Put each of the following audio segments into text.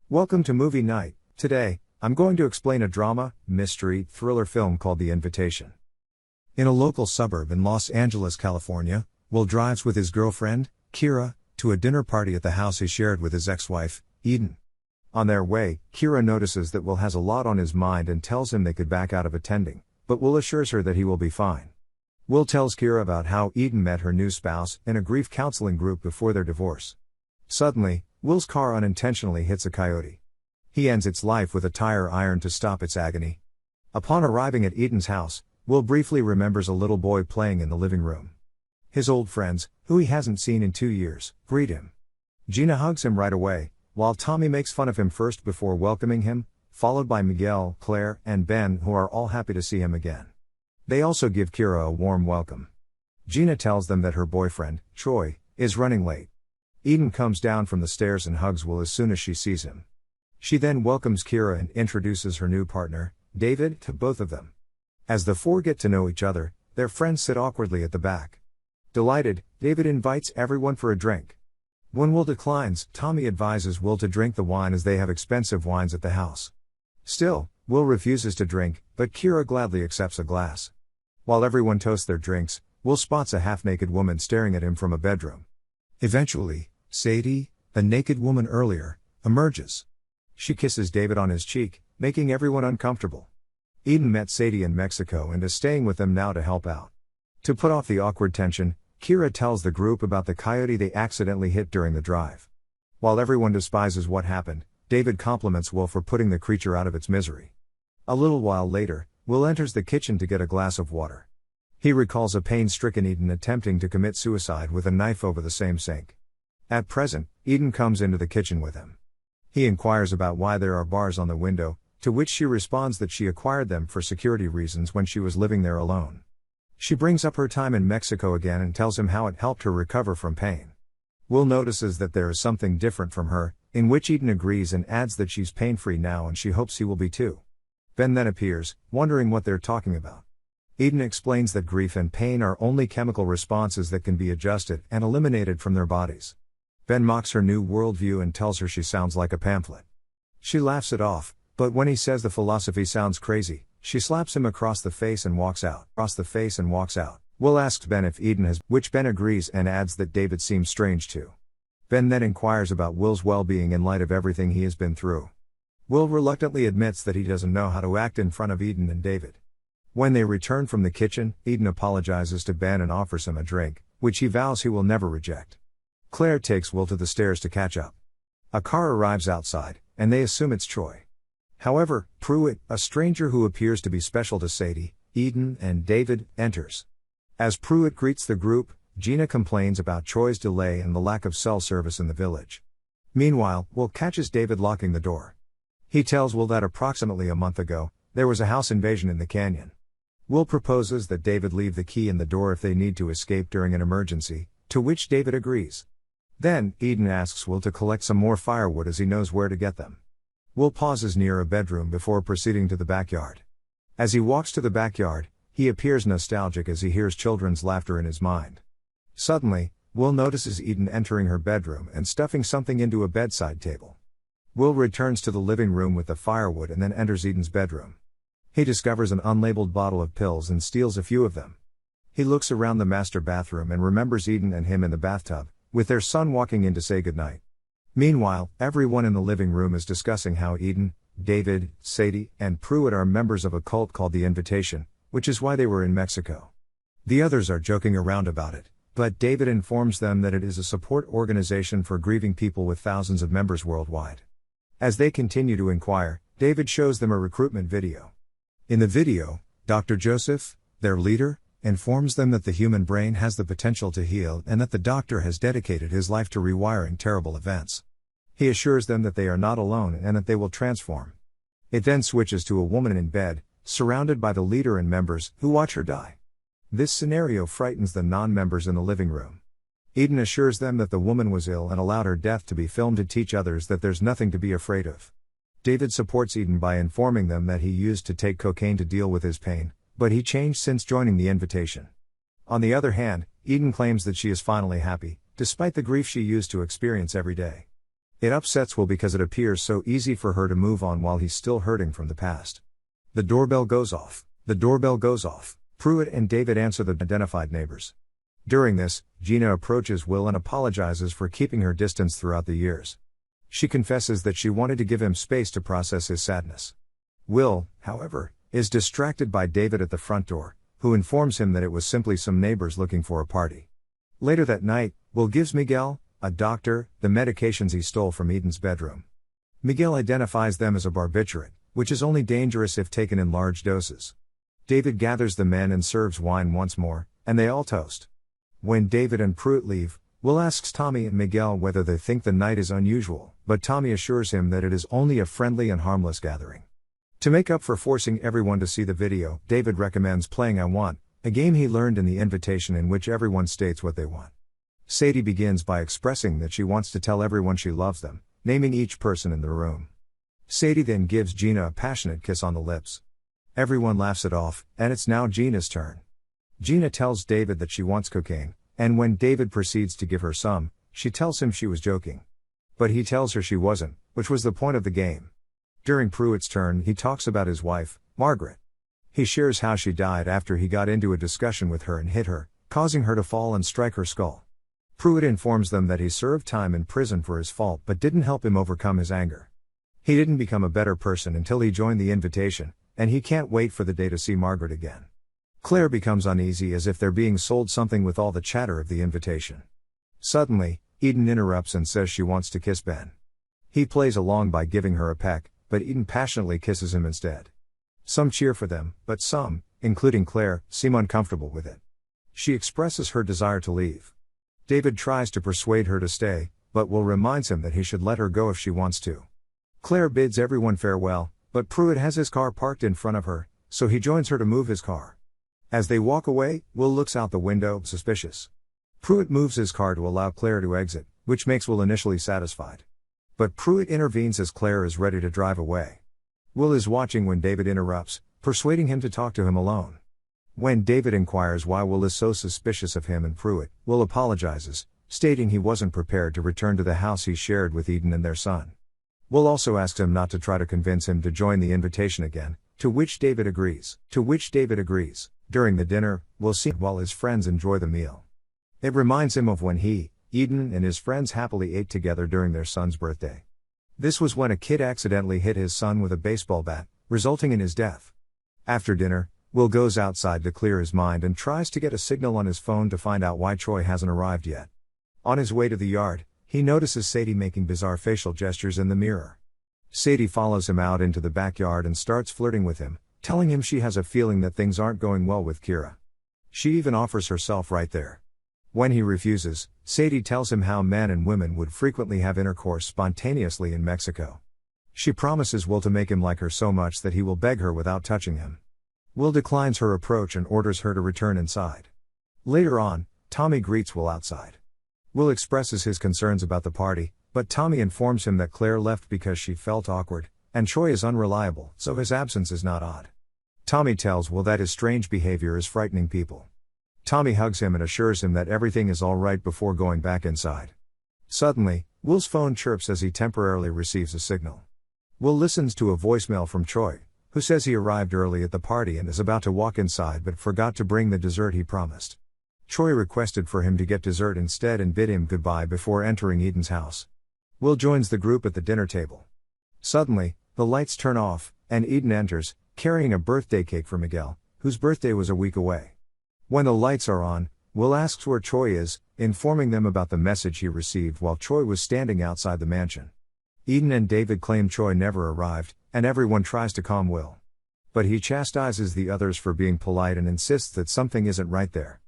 Welcome to Movie Night. Today, I'm going to explain a drama, mystery, thriller film called The Invitation. In a local suburb in Los Angeles, California, Will drives with his girlfriend, Kira, to a dinner party at the house he shared with his ex-wife, Eden. On their way, Kira notices that Will has a lot on his mind and tells him they could back out of attending, but Will assures her that he will be fine. Will tells Kira about how Eden met her new spouse in a grief counseling group before their divorce. Suddenly, Will's car unintentionally hits a coyote. He ends its life with a tire iron to stop its agony. Upon arriving at Eden's house, Will briefly remembers a little boy playing in the living room. His old friends, who he hasn't seen in 2 years, greet him. Gina hugs him right away, while Tommy makes fun of him first before welcoming him, followed by Miguel, Claire, and Ben, who are all happy to see him again. They also give Kira a warm welcome. Gina tells them that her boyfriend, Troy, is running late. Eden comes down from the stairs and hugs Will as soon as she sees him. She then welcomes Kira and introduces her new partner, David, to both of them. As the four get to know each other, their friends sit awkwardly at the back. Delighted, David invites everyone for a drink. When Will declines, Tommy advises Will to drink the wine as they have expensive wines at the house. Still, Will refuses to drink, but Kira gladly accepts a glass. While everyone toasts their drinks, Will spots a half-naked woman staring at him from a bedroom. Eventually, Sadie, the naked woman earlier, emerges. She kisses David on his cheek, making everyone uncomfortable. Eden met Sadie in Mexico and is staying with them now to help out. To put off the awkward tension, Kira tells the group about the coyote they accidentally hit during the drive. While everyone despises what happened, David compliments Will for putting the creature out of its misery. A little while later, Will enters the kitchen to get a glass of water. He recalls a pain-stricken Eden attempting to commit suicide with a knife over the same sink. At present, Eden comes into the kitchen with him. He inquires about why there are bars on the window, to which she responds that she acquired them for security reasons when she was living there alone. She brings up her time in Mexico again and tells him how it helped her recover from pain. Will notices that there is something different from her, in which Eden agrees and adds that she's pain-free now and she hopes he will be too. Ben then appears, wondering what they're talking about. Eden explains that grief and pain are only chemical responses that can be adjusted and eliminated from their bodies. Ben mocks her new worldview and tells her she sounds like a pamphlet. She laughs it off, but when he says the philosophy sounds crazy, she slaps him across the face and walks out. Will asks Ben if Eden has, which Ben agrees and adds that David seems strange too. Ben then inquires about Will's well-being in light of everything he has been through. Will reluctantly admits that he doesn't know how to act in front of Eden and David. When they return from the kitchen, Eden apologizes to Ben and offers him a drink, which he vows he will never reject. Claire takes Will to the stairs to catch up. A car arrives outside, and they assume it's Troy. However, Pruitt, a stranger who appears to be special to Sadie, Eden, and David, enters. As Pruitt greets the group, Gina complains about Troy's delay and the lack of cell service in the village. Meanwhile, Will catches David locking the door. He tells Will that approximately a month ago, there was a house invasion in the canyon. Will proposes that David leave the key in the door if they need to escape during an emergency, to which David agrees. Then, Eden asks Will to collect some more firewood as he knows where to get them. Will pauses near a bedroom before proceeding to the backyard. As he walks to the backyard, he appears nostalgic as he hears children's laughter in his mind. Suddenly, Will notices Eden entering her bedroom and stuffing something into a bedside table. Will returns to the living room with the firewood and then enters Eden's bedroom. He discovers an unlabeled bottle of pills and steals a few of them. He looks around the master bathroom and remembers Eden and him in the bathtub, with their son walking in to say goodnight. Meanwhile, everyone in the living room is discussing how Eden, David, Sadie, and Pruitt are members of a cult called The Invitation, which is why they were in Mexico. The others are joking around about it, but David informs them that it is a support organization for grieving people with thousands of members worldwide. As they continue to inquire, David shows them a recruitment video. In the video, Dr. Joseph, their leader, informs them that the human brain has the potential to heal and that the doctor has dedicated his life to rewiring terrible events. He assures them that they are not alone and that they will transform. It then switches to a woman in bed, surrounded by the leader and members, who watch her die. This scenario frightens the non-members in the living room. Eden assures them that the woman was ill and allowed her death to be filmed to teach others that there's nothing to be afraid of. David supports Eden by informing them that he used to take cocaine to deal with his pain, but he changed since joining The Invitation. On the other hand, Eden claims that she is finally happy, despite the grief she used to experience every day. It upsets Will because it appears so easy for her to move on while he's still hurting from the past. The doorbell goes off. The doorbell goes off. Pruitt and David answer the identified neighbors. During this, Gina approaches Will and apologizes for keeping her distance throughout the years. She confesses that she wanted to give him space to process his sadness. Will, however, is distracted by David at the front door, who informs him that it was simply some neighbors looking for a party. Later that night, Will gives Miguel, a doctor, the medications he stole from Eden's bedroom. Miguel identifies them as a barbiturate, which is only dangerous if taken in large doses. David gathers the men and serves wine once more, and they all toast. When David and Pruitt leave, Will asks Tommy and Miguel whether they think the night is unusual, but Tommy assures him that it is only a friendly and harmless gathering. To make up for forcing everyone to see the video, David recommends playing I Want, a game he learned in the invitation in which everyone states what they want. Sadie begins by expressing that she wants to tell everyone she loves them, naming each person in the room. Sadie then gives Gina a passionate kiss on the lips. Everyone laughs it off, and it's now Gina's turn. Gina tells David that she wants cocaine, and when David proceeds to give her some, she tells him she was joking. But he tells her she wasn't, which was the point of the game. During Pruitt's turn, he talks about his wife, Margaret. He shares how she died after he got into a discussion with her and hit her, causing her to fall and strike her skull. Pruitt informs them that he served time in prison for his fault but didn't help him overcome his anger. He didn't become a better person until he joined the invitation, and he can't wait for the day to see Margaret again. Claire becomes uneasy as if they're being sold something with all the chatter of the invitation. Suddenly, Eden interrupts and says she wants to kiss Ben. He plays along by giving her a peck, but Eden passionately kisses him instead. Some cheer for them, but some, including Claire, seem uncomfortable with it. She expresses her desire to leave. David tries to persuade her to stay, but Will reminds him that he should let her go if she wants to. Claire bids everyone farewell, but Pruitt has his car parked in front of her, so he joins her to move his car. As they walk away, Will looks out the window, suspicious. Pruitt moves his car to allow Claire to exit, which makes Will initially satisfied. But Pruitt intervenes as Claire is ready to drive away. Will is watching when David interrupts, persuading him to talk to him alone. When David inquires why Will is so suspicious of him and Pruitt, Will apologizes, stating he wasn't prepared to return to the house he shared with Eden and their son. Will also asks him not to try to convince him to join the invitation again, to which David agrees. During the dinner, Will sees while his friends enjoy the meal. It reminds him of when he, Eden, and his friends happily ate together during their son's birthday. This was when a kid accidentally hit his son with a baseball bat, resulting in his death. After dinner, Will goes outside to clear his mind and tries to get a signal on his phone to find out why Troy hasn't arrived yet. On his way to the yard, he notices Sadie making bizarre facial gestures in the mirror. Sadie follows him out into the backyard and starts flirting with him, telling him she has a feeling that things aren't going well with Kira. She even offers herself right there. When he refuses, Sadie tells him how men and women would frequently have intercourse spontaneously in Mexico. She promises Will to make him like her so much that he will beg her without touching him. Will declines her approach and orders her to return inside. Later on, Tommy greets Will outside. Will expresses his concerns about the party, but Tommy informs him that Claire left because she felt awkward, and Troy is unreliable, so his absence is not odd. Tommy tells Will that his strange behavior is frightening people. Tommy hugs him and assures him that everything is all right before going back inside. Suddenly, Will's phone chirps as he temporarily receives a signal. Will listens to a voicemail from Troy, who says he arrived early at the party and is about to walk inside but forgot to bring the dessert he promised. Troy requested for him to get dessert instead and bid him goodbye before entering Eden's house. Will joins the group at the dinner table. Suddenly, the lights turn off, and Eden enters, carrying a birthday cake for Miguel, whose birthday was a week away. When the lights are on, Will asks where Troy is, informing them about the message he received while Troy was standing outside the mansion. Eden and David claim Troy never arrived, and everyone tries to calm Will. But he chastises the others for being polite and insists that something isn't right there.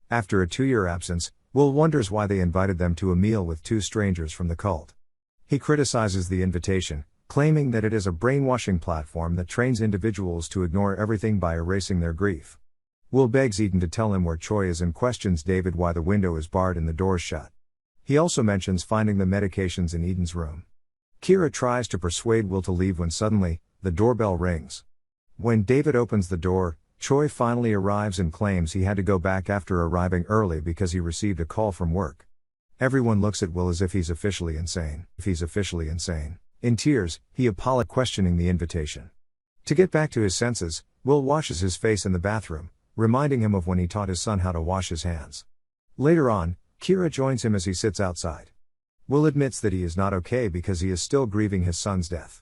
After a 2-year absence, Will wonders why they invited them to a meal with 2 strangers from the cult. He criticizes the invitation, claiming that it is a brainwashing platform that trains individuals to ignore everything by erasing their grief. Will begs Eden to tell him where Troy is and questions David why the window is barred and the doors shut. He also mentions finding the medications in Eden's room. Kira tries to persuade Will to leave when suddenly, the doorbell rings. When David opens the door, Troy finally arrives and claims he had to go back after arriving early because he received a call from work. Everyone looks at Will as if he's officially insane. In tears, he apologizes, questioning the invitation. To get back to his senses, Will washes his face in the bathroom, reminding him of when he taught his son how to wash his hands. Later on, Kira joins him as he sits outside. Will admits that he is not okay because he is still grieving his son's death.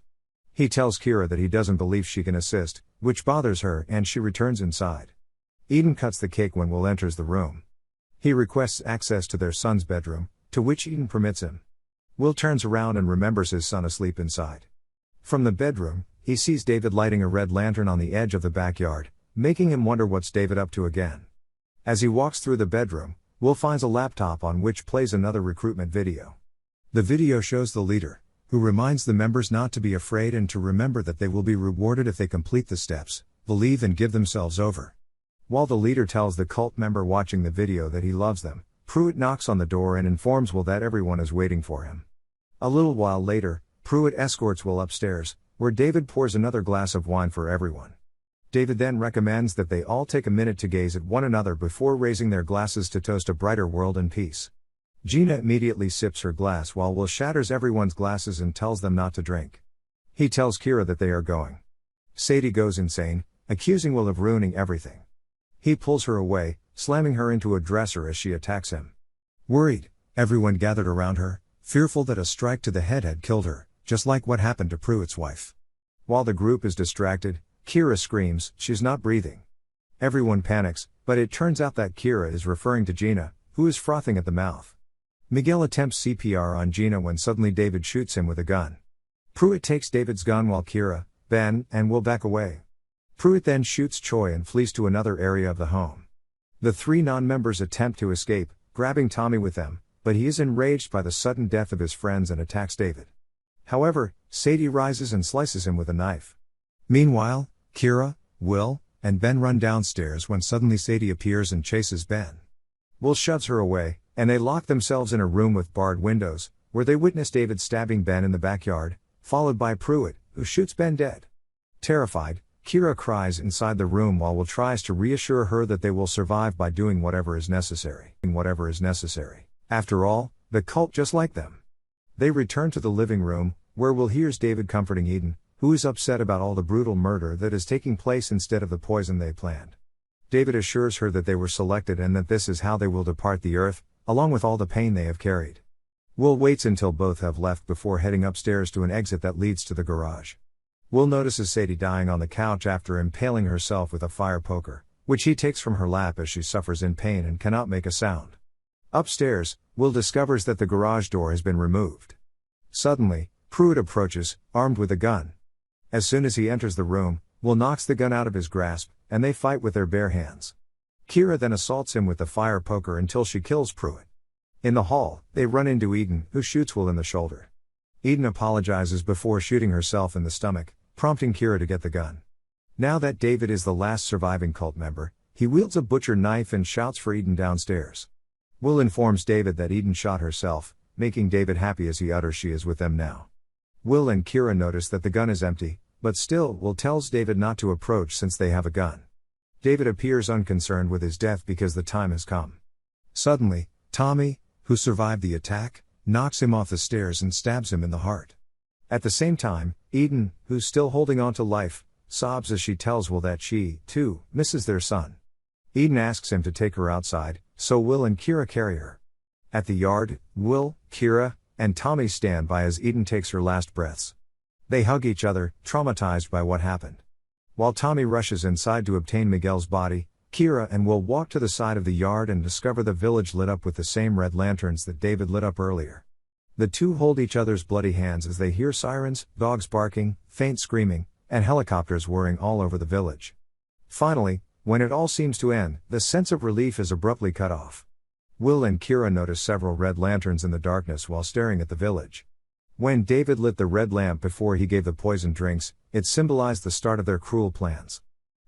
He tells Kira that he doesn't believe she can assist, which bothers her, and she returns inside. Eden cuts the cake when Will enters the room. He requests access to their son's bedroom, to which Eden permits him. Will turns around and remembers his son asleep inside. From the bedroom, he sees David lighting a red lantern on the edge of the backyard, making him wonder what's David up to again. As he walks through the bedroom, Will finds a laptop on which plays another recruitment video. The video shows the leader, who reminds the members not to be afraid and to remember that they will be rewarded if they complete the steps, believe and give themselves over. While the leader tells the cult member watching the video that he loves them, Pruitt knocks on the door and informs Will that everyone is waiting for him. A little while later, Pruitt escorts Will upstairs, where David pours another glass of wine for everyone. David then recommends that they all take a minute to gaze at one another before raising their glasses to toast a brighter world and peace. Gina immediately sips her glass while Will shatters everyone's glasses and tells them not to drink. He tells Kira that they are going. Sadie goes insane, accusing Will of ruining everything. He pulls her away, slamming her into a dresser as she attacks him. Worried, everyone gathered around her, fearful that a strike to the head had killed her, just like what happened to Pruitt's wife. While the group is distracted, Kira screams, "She's not breathing." Everyone panics, but it turns out that Kira is referring to Gina, who is frothing at the mouth. Miguel attempts CPR on Gina when suddenly David shoots him with a gun. Pruitt takes David's gun while Kira, Ben, and Will back away. Pruitt then shoots Choi and flees to another area of the home. The three non-members attempt to escape, grabbing Tommy with them, but he is enraged by the sudden death of his friends and attacks David. However, Sadie rises and slices him with a knife. Meanwhile, Kira, Will, and Ben run downstairs when suddenly Sadie appears and chases Ben. Will shoves her away, and they lock themselves in a room with barred windows, where they witness David stabbing Ben in the backyard, followed by Pruitt, who shoots Ben dead. Terrified, Kira cries inside the room while Will tries to reassure her that they will survive by doing whatever is necessary. After all, the cult just like them. They return to the living room, where Will hears David comforting Eden, who is upset about all the brutal murder that is taking place instead of the poison they planned. David assures her that they were selected and that this is how they will depart the earth, along with all the pain they have carried. Will waits until both have left before heading upstairs to an exit that leads to the garage. Will notices Sadie dying on the couch after impaling herself with a fire poker, which he takes from her lap as she suffers in pain and cannot make a sound. Upstairs, Will discovers that the garage door has been removed. Suddenly, Pruitt approaches, armed with a gun. As soon as he enters the room, Will knocks the gun out of his grasp, and they fight with their bare hands. Kira then assaults him with the fire poker until she kills Pruitt. In the hall, they run into Eden, who shoots Will in the shoulder. Eden apologizes before shooting herself in the stomach, prompting Kira to get the gun. Now that David is the last surviving cult member, he wields a butcher knife and shouts for Eden downstairs. Will informs David that Eden shot herself, making David happy as he utters she is with them now. Will and Kira notice that the gun is empty, but still Will tells David not to approach since they have a gun. David appears unconcerned with his death because the time has come. Suddenly, Tommy, who survived the attack, knocks him off the stairs and stabs him in the heart. At the same time, Eden, who's still holding on to life, sobs as she tells Will that she, too, misses their son. Eden asks him to take her outside, so Will and Kira carry her. At the yard, Will, Kira, and Tommy stand by as Eden takes her last breaths. They hug each other, traumatized by what happened. While Tommy rushes inside to obtain Miguel's body, Kira and Will walk to the side of the yard and discover the village lit up with the same red lanterns that David lit up earlier. The two hold each other's bloody hands as they hear sirens, dogs barking, faint screaming, and helicopters whirring all over the village. Finally, when it all seems to end, the sense of relief is abruptly cut off. Will and Kira notice several red lanterns in the darkness while staring at the village. When David lit the red lamp before he gave the poison drinks, it symbolized the start of their cruel plans.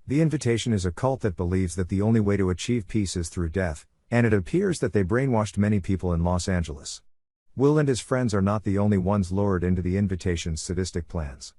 The Invitation is a cult that believes that the only way to achieve peace is through death, and it appears that they brainwashed many people in Los Angeles. Will and his friends are not the only ones lured into the Invitation's sadistic plans.